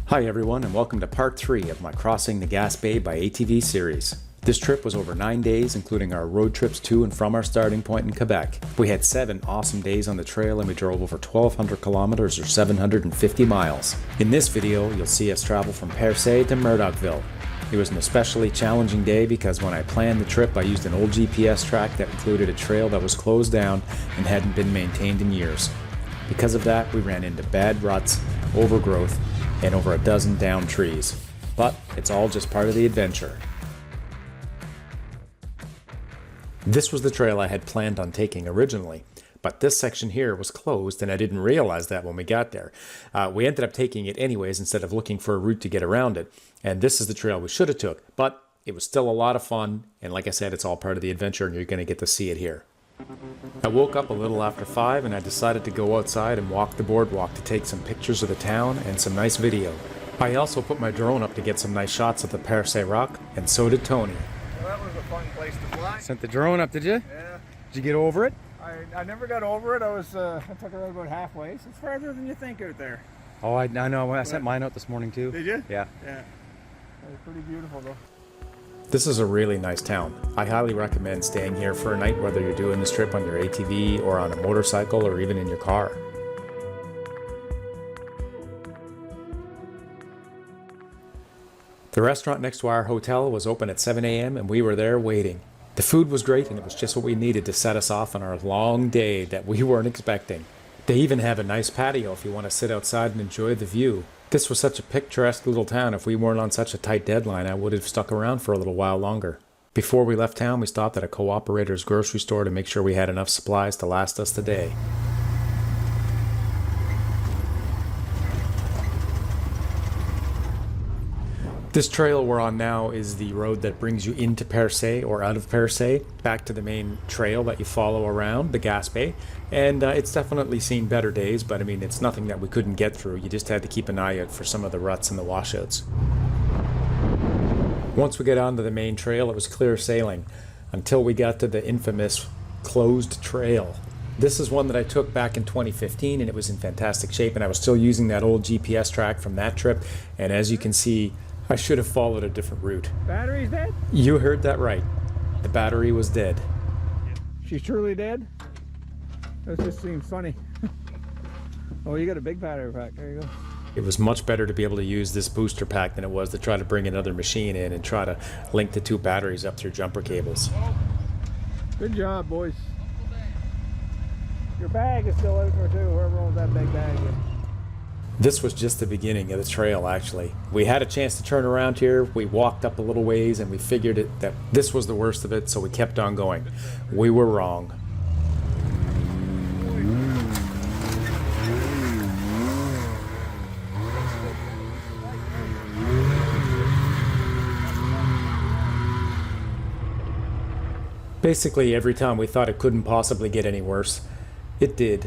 Hi everyone, and welcome to part 3 of my Crossing the Gaspe by ATV series. This trip was over 9 days, including our road trips to and from our starting point in Quebec. We had 7 awesome days on the trail and we drove over 1,200 kilometers or 750 miles. In this video, you'll see us travel from Perce to Murdochville. It was an especially challenging day because when I planned the trip, I used an old GPS track that included a trail that was closed down and hadn't been maintained in years. Because of that, we ran into bad ruts, overgrowth, and over a dozen downed trees. But it's all just part of the adventure. This was the trail I had planned on taking originally, but this section here was closed and I didn't realize that when we got there. We ended up taking it anyways instead of looking for a route to get around it, and this is the trail we should have took, but it was still a lot of fun, and like I said, it's all part of the adventure and you're going to get to see it here. I woke up a little after 5 and I decided to go outside and walk the boardwalk to take some pictures of the town and some nice video. I also put my drone up to get some nice shots of the Perce rock, and so did Tony. Well, that was a fun place to fly. Sent the drone up, did you? Yeah. Did you get over it? I never got over it. I took it right about halfway. So it's farther than you think out there. Oh, I know. I sent mine out this morning too. Did you? Yeah. Yeah. It was pretty beautiful though. This is a really nice town. I highly recommend staying here for a night, whether you're doing this trip on your ATV or on a motorcycle or even in your car. The restaurant next to our hotel was open at 7 a.m. and we were there waiting. The food was great and it was just what we needed to set us off on our long day that we weren't expecting. They even have a nice patio if you want to sit outside and enjoy the view. This was such a picturesque little town. If we weren't on such a tight deadline, I would have stuck around for a little while longer. Before we left town, we stopped at a cooperator's grocery store to make sure we had enough supplies to last us the day. This trail we're on now is the road that brings you into Perce or out of Perce, back to the main trail that you follow around, the Gaspe. And it's definitely seen better days, but I mean, it's nothing that we couldn't get through. You just had to keep an eye out for some of the ruts and the washouts. Once we got onto the main trail, it was clear sailing until we got to the infamous closed trail. This is one that I took back in 2015 and it was in fantastic shape, and I was still using that old GPS track from that trip. And as you can see, I should have followed a different route. Battery's dead? You heard that right. The battery was dead. She's truly dead? That just seems funny. Oh, you got a big battery pack. There you go. It was much better to be able to use this booster pack than it was to try to bring another machine in and try to link the 2 batteries up through jumper cables. Good job, boys. Your bag is still out there too, whoever owns that big bag. This was just the beginning of the trail, actually. We had a chance to turn around here. We walked up a little ways and we figured that this was the worst of it, so we kept on going. We were wrong. Basically, every time we thought it couldn't possibly get any worse, it did.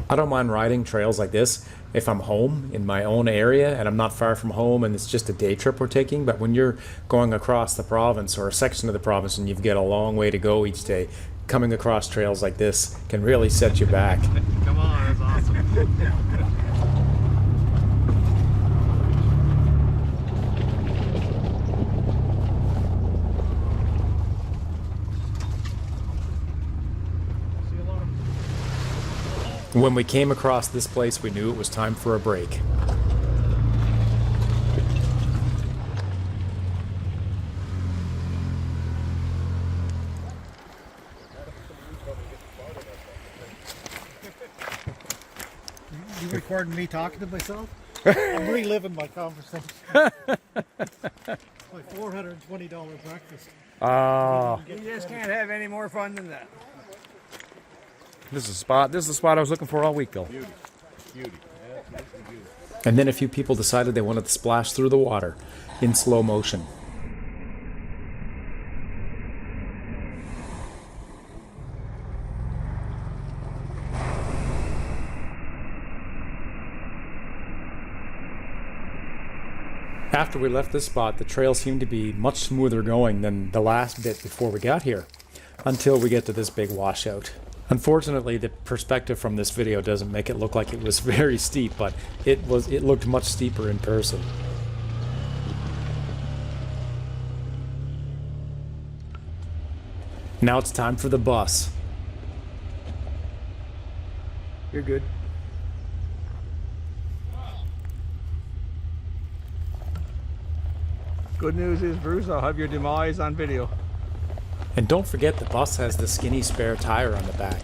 I don't mind riding trails like this if I'm home in my own area and I'm not far from home and it's just a day trip we're taking, but when you're going across the province or a section of the province and you've got a long way to go each day, coming across trails like this can really set you back. Come on, that's awesome. When we came across this place, we knew it was time for a break. You recording me talking to myself? I'm reliving my conversation. My $420 breakfast. You just can't have any more fun than that. This is the spot I was looking for all week, Bill. Beauty. Beauty. Absolutely beauty. And then a few people decided they wanted to splash through the water in slow motion. After we left this spot, the trail seemed to be much smoother going than the last bit before we got here, until we get to this big washout. Unfortunately, the perspective from this video doesn't make it look like it was very steep, but it looked much steeper in person. Now it's time for the bus. You're good. Good news is, Bruce, I'll have your demise on video. And don't forget the bus has the skinny spare tire on the back.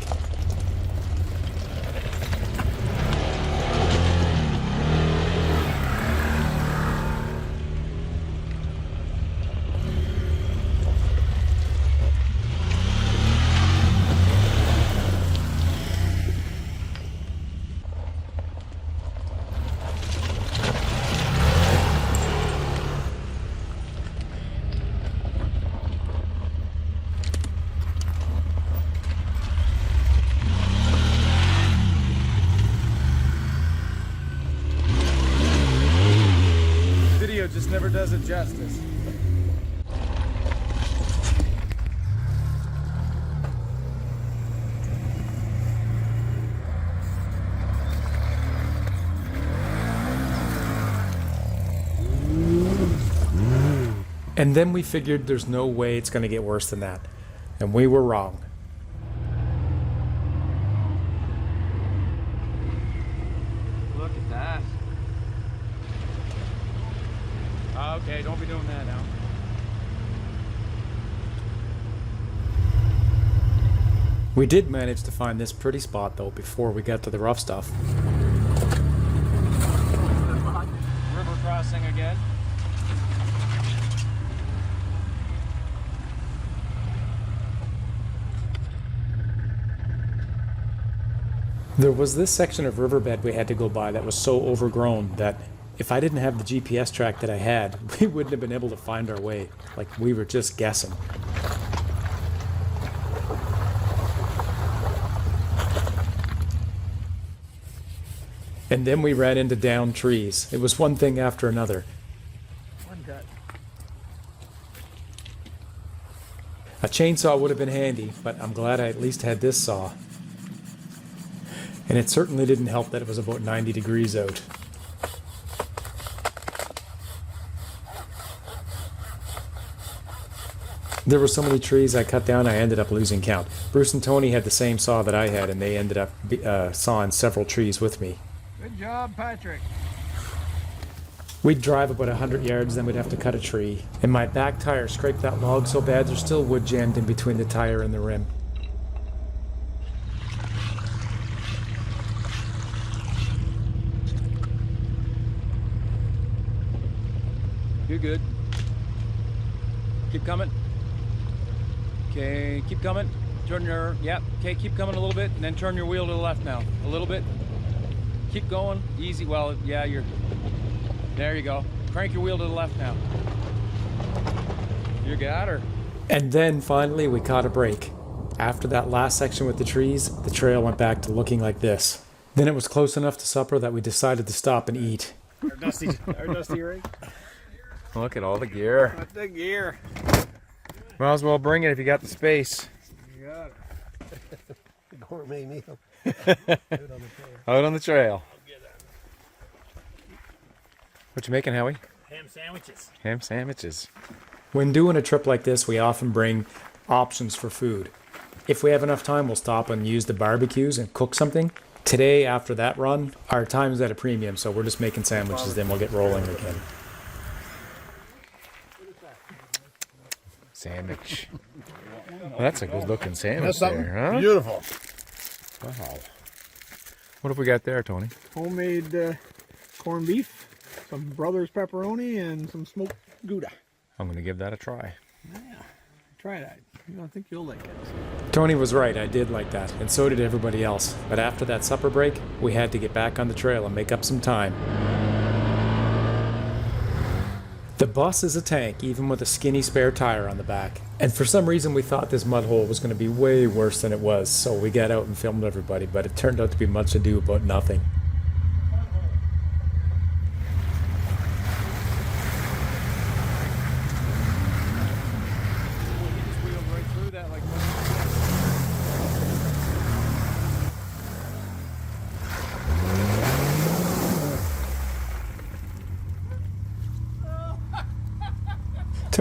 Just never does it justice. And then we figured there's no way it's going to get worse than that. And we were wrong. Look at that. Okay, don't be doing that now. We did manage to find this pretty spot though before we got to the rough stuff. River crossing again. There was this section of riverbed we had to go by that was so overgrown that if I didn't have the GPS track that I had, we wouldn't have been able to find our way. Like, we were just guessing. And then we ran into downed trees. It was one thing after another. One cut. A chainsaw would have been handy, but I'm glad I at least had this saw. And it certainly didn't help that it was about 90 degrees out. There were so many trees I cut down I ended up losing count. Bruce and Tony had the same saw that I had, and they ended up sawing several trees with me. Good job, Patrick. We'd drive about 100 yards, then we'd have to cut a tree. And my back tire scraped that log so bad there's still wood jammed in between the tire and the rim. You're good. Keep coming. Okay, keep coming. Turn your, yep, okay, keep coming a little bit, and then turn your wheel to the left now. A little bit. Keep going, easy, well, yeah, there you go. Crank your wheel to the left now. You got her. And then finally we caught a break. After that last section with the trees, the trail went back to looking like this. Then it was close enough to supper that we decided to stop and eat. Our dusty rig. Look at all the gear. That's the gear. Might as well bring it if you got the space. You got it. Gourmet meal. Out on the trail. What you making, Howie? Ham sandwiches. Ham sandwiches. When doing a trip like this, we often bring options for food. If we have enough time, we'll stop and use the barbecues and cook something. Today, after that run, our time's at a premium, so we're just making sandwiches, then we'll get rolling again. Sandwich. Well, that's a good looking sandwich there, huh? Beautiful. Wow. What have we got there, Tony? Homemade corned beef, some Brothers pepperoni, and some smoked Gouda. I'm going to give that a try. Yeah, try that. I think you'll like it. Tony was right, I did like that, and so did everybody else. But after that supper break, we had to get back on the trail and make up some time. The bus is a tank, even with a skinny spare tire on the back. And for some reason we thought this mud hole was going to be way worse than it was, so we got out and filmed everybody, but it turned out to be much ado about nothing.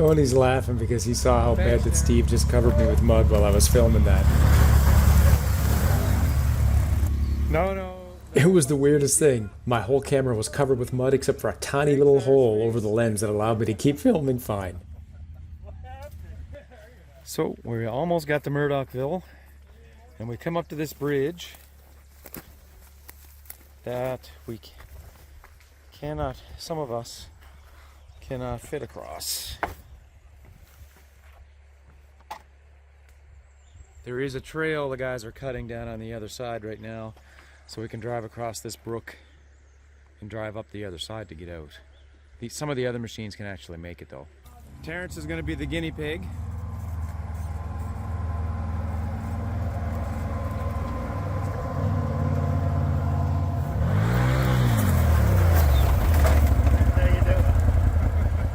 Tony's laughing because he saw how bad that Steve just covered me with mud while I was filming that. No. It was the weirdest thing. My whole camera was covered with mud except for a tiny little hole over the lens that allowed me to keep filming fine. So we almost got to Murdochville, and we come up to this bridge that we cannot, some of us cannot fit across. There is a trail the guys are cutting down on the other side right now, so we can drive across this brook and drive up the other side to get out. Some of the other machines can actually make it though. Terrence is going to be the guinea pig.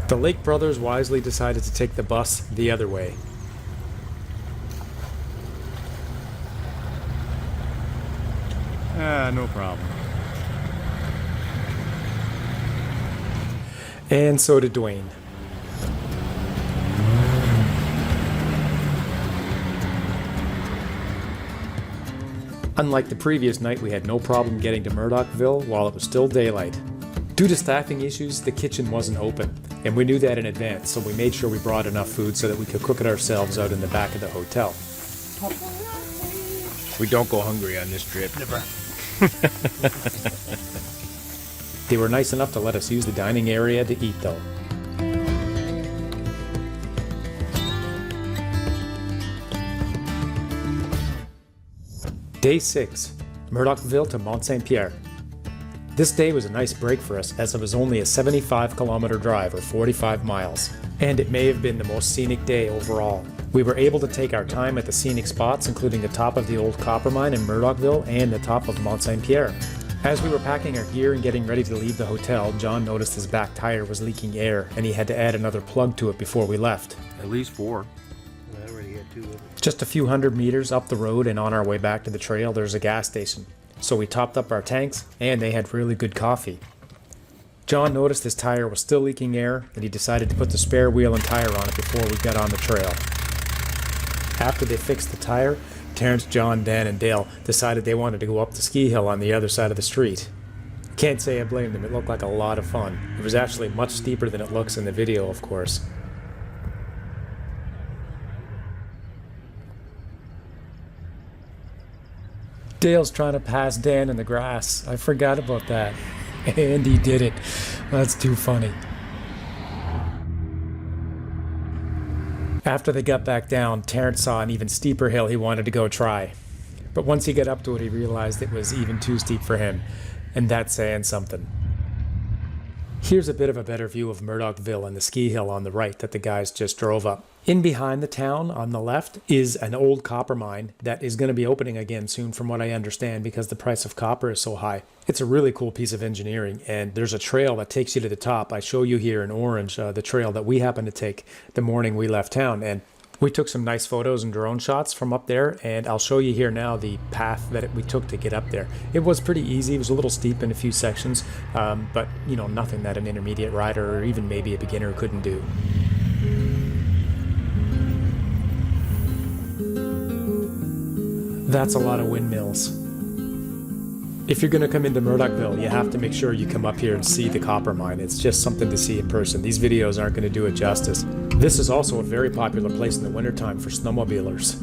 The Lake brothers wisely decided to take the bus the other way. No problem. And so did Dwayne. Unlike the previous night, we had no problem getting to Murdochville while it was still daylight. Due to staffing issues, the kitchen wasn't open, and we knew that in advance, so we made sure we brought enough food so that we could cook it ourselves out in the back of the hotel. We don't go hungry on this trip. Never. They were nice enough to let us use the dining area to eat though. Day 6, Murdochville to Mont Saint Pierre. This day was a nice break for us as it was only a 75-kilometer drive or 45 miles, and it may have been the most scenic day overall. We were able to take our time at the scenic spots, including the top of the old copper mine in Murdochville and the top of Mont Saint Pierre. As we were packing our gear and getting ready to leave the hotel, John noticed his back tire was leaking air and he had to add another plug to it before we left. At least 4. I already had 2 of them. Just a few hundred meters up the road and on our way back to the trail, there's a gas station. So we topped up our tanks and they had really good coffee. John noticed his tire was still leaking air and he decided to put the spare wheel and tire on it before we got on the trail. After they fixed the tire, Terrence, John, Dan, and Dale decided they wanted to go up the ski hill on the other side of the street. Can't say I blame them, it looked like a lot of fun. It was actually much steeper than it looks in the video, of course. Dale's trying to pass Dan in the grass. I forgot about that. And he did it. That's too funny. After they got back down, Terrence saw an even steeper hill he wanted to go try. But once he got up to it, he realized it was even too steep for him. And that's saying something. Here's a bit of a better view of Murdochville and the ski hill on the right that the guys just drove up. In behind the town on the left is an old copper mine that is going to be opening again soon from what I understand because the price of copper is so high. It's a really cool piece of engineering and there's a trail that takes you to the top. I show you here in orange the trail that we happened to take the morning we left town, and we took some nice photos and drone shots from up there, and I'll show you here now the path that we took to get up there. It was pretty easy. It was a little steep in a few sections, but you know, nothing that an intermediate rider or even maybe a beginner couldn't do. That's a lot of windmills. If you're going to come into Murdochville, you have to make sure you come up here and see the copper mine. It's just something to see in person. These videos aren't going to do it justice. This is also a very popular place in the wintertime for snowmobilers.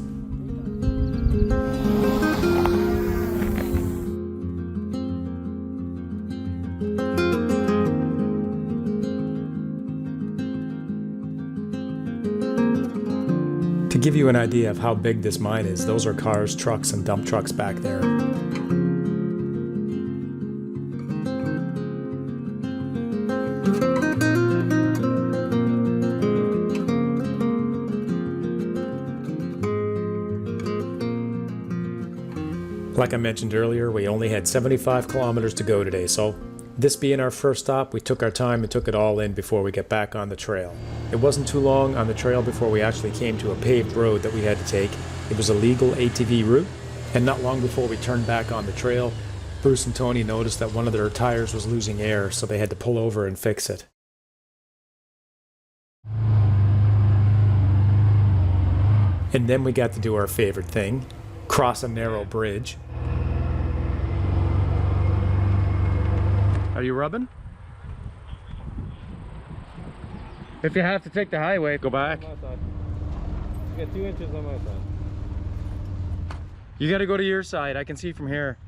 To give you an idea of how big this mine is, those are cars, trucks, and dump trucks back there. Like I mentioned earlier, we only had 75 kilometers to go today, so this being our first stop, we took our time and took it all in before we get back on the trail. It wasn't too long on the trail before we actually came to a paved road that we had to take. It was a legal ATV route, and not long before we turned back on the trail, Bruce and Tony noticed that one of their tires was losing air, so they had to pull over and fix it. And then we got to do our favorite thing, cross a narrow bridge. Are you rubbing? If you have to take the highway, go back. You got 2 inches on my side. You got to go to your side. I can see from here.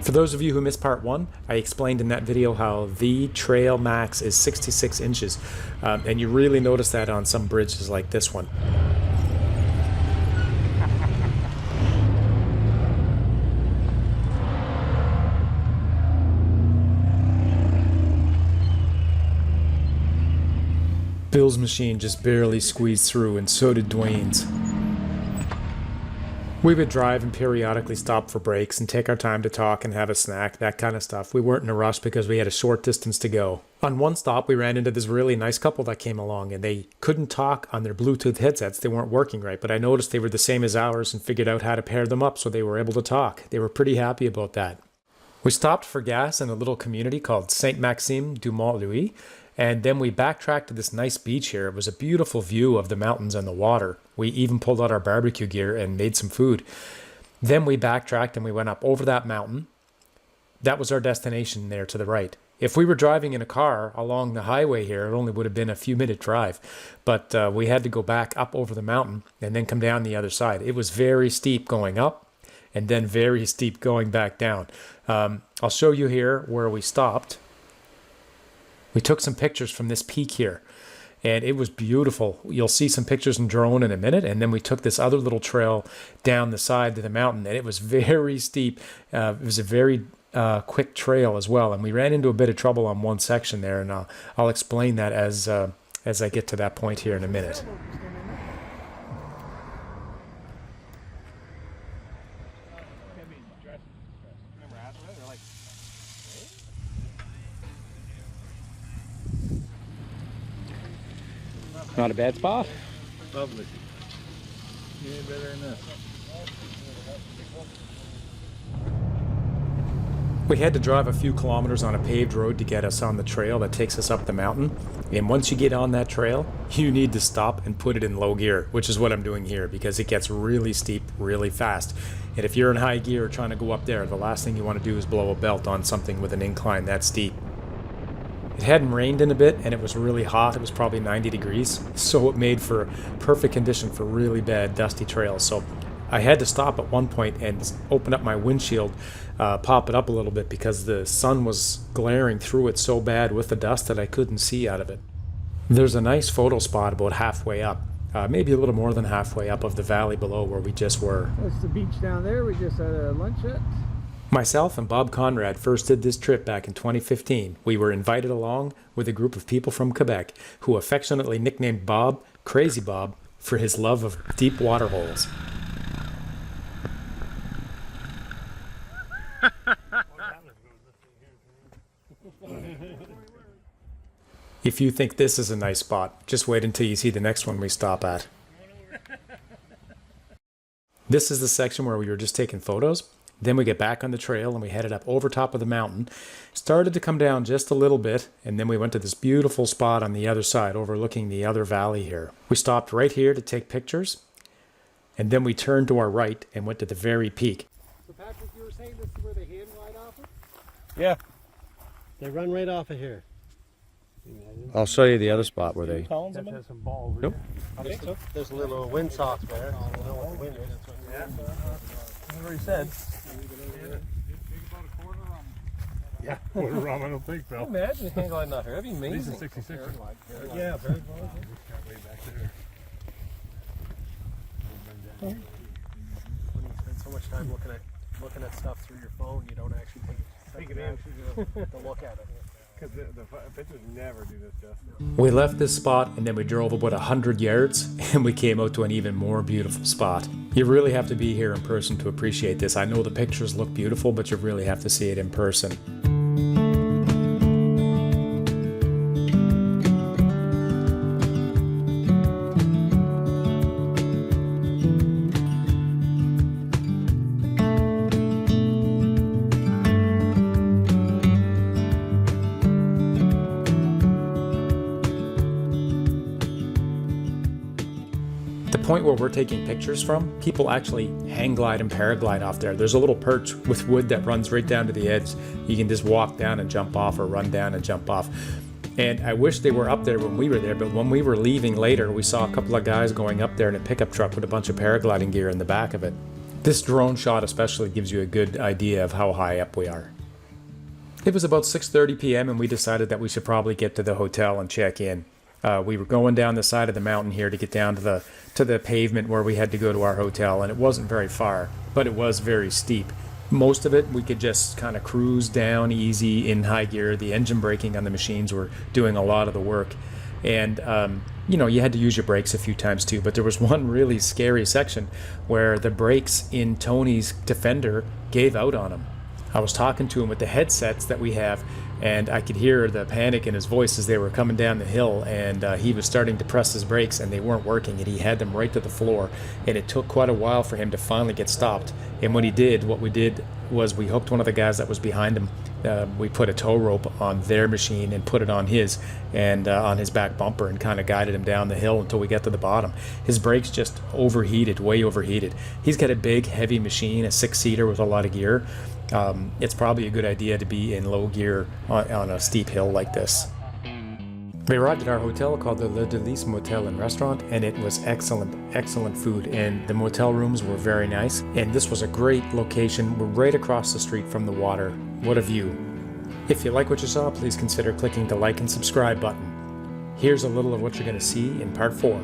For those of you who missed part 1, I explained in that video how the trail max is 66 inches. And you really notice that on some bridges like this one. Bill's machine just barely squeezed through, and so did Dwayne's. We would drive and periodically stop for breaks and take our time to talk and have a snack, that kind of stuff. We weren't in a rush because we had a short distance to go. On one stop, we ran into this really nice couple that came along, and they couldn't talk on their Bluetooth headsets. They weren't working right, but I noticed they were the same as ours and figured out how to pair them up so they were able to talk. They were pretty happy about that. We stopped for gas in a little community called Saint-Maxime-du-Mont-Louis, and then we backtracked to this nice beach here. It was a beautiful view of the mountains and the water. We even pulled out our barbecue gear and made some food. Then we backtracked and we went up over that mountain. That was our destination there to the right. If we were driving in a car along the highway here, it only would have been a few-minute drive. But we had to go back up over the mountain and then come down the other side. It was very steep going up and then very steep going back down. I'll show you here where we stopped. We took some pictures from this peak here, and it was beautiful. You'll see some pictures in drone in a minute, and then we took this other little trail down the side of the mountain, and it was very steep. It was a very quick trail as well, and we ran into a bit of trouble on one section there, and I'll explain that as I get to that point here in a minute. Not a bad spot. Lovely. You ain't better than this. We had to drive a few kilometers on a paved road to get us on the trail that takes us up the mountain. And once you get on that trail, you need to stop and put it in low gear, which is what I'm doing here because it gets really steep really fast. And if you're in high gear trying to go up there, the last thing you want to do is blow a belt on something with an incline that steep. It hadn't rained in a bit and it was really hot. It was probably 90 degrees. So it made for perfect condition for really bad dusty trails. So I had to stop at one point and open up my windshield, pop it up a little bit because the sun was glaring through it so bad with the dust that I couldn't see out of it. There's a nice photo spot about halfway up, maybe a little more than halfway up of the valley below where we just were. That's the beach down there. We just had a lunch at. Myself and Bob Conrad first did this trip back in 2015. We were invited along with a group of people from Quebec who affectionately nicknamed Bob Crazy Bob for his love of deep water holes. If you think this is a nice spot, just wait until you see the next one we stop at. This is the section where we were just taking photos. Then we get back on the trail and we headed up over top of the mountain, started to come down just a little bit, and then we went to this beautiful spot on the other side overlooking the other valley here. We stopped right here to take pictures, and then we turned to our right and went to the very peak. So Patrick, you were saying this is where they hand ride off it? Yeah. They run right off of here. I'll show you the other spot where they. There's some balls. Nope. There's a little windsock there. I don't know what the wind is. Yeah. That's what he said. Yeah, what a rum, I don't think, Bill. Imagine hang gliding out here. That'd be amazing. These are 66. Yeah, very well. Way back there. When you spend so much time looking at stuff through your phone, you don't actually take it in to look at it. Because the pictures never do this justice. We left this spot and then we drove about 100 yards and we came out to an even more beautiful spot. You really have to be here in person to appreciate this. I know the pictures look beautiful, but you really have to see it in person. The point where we're taking pictures from, people actually hang glide and paraglide off there. There's a little perch with wood that runs right down to the edge. You can just walk down and jump off, or run down and jump off. And I wish they were up there when we were there, but when we were leaving later, we saw a couple of guys going up there in a pickup truck with a bunch of paragliding gear in the back of it. This drone shot especially gives you a good idea of how high up we are. It was about 6:30 p.m. and we decided that we should probably get to the hotel and check in. We were going down the side of the mountain here to get down to the pavement where we had to go to our hotel, and it wasn't very far, but it was very steep. Most of it we could just kind of cruise down easy in high gear. The engine braking on the machines were doing a lot of the work, and you know, you had to use your brakes a few times too. But there was one really scary section where the brakes in Tony's Defender gave out on him. I was talking to him with the headsets that we have, and I could hear the panic in his voice as they were coming down the hill, and he was starting to press his brakes and they weren't working, and he had them right to the floor, and it took quite a while for him to finally get stopped. And when he did, what we did was we hooked one of the guys that was behind him. We put a tow rope on their machine and put it on his, and on his back bumper, and kind of guided him down the hill until we got to the bottom. His brakes just overheated, way overheated. He's got a big heavy machine, a 6-seater with a lot of gear. It's probably a good idea to be in low gear on a steep hill like this. We arrived at our hotel called the Le Delice Motel and Restaurant, and it was excellent food, and the motel rooms were very nice, and this was a great location. We're right across the street from the water. What a view. If you like what you saw, please consider clicking the like and subscribe button. Here's a little of what you're going to see in part 4.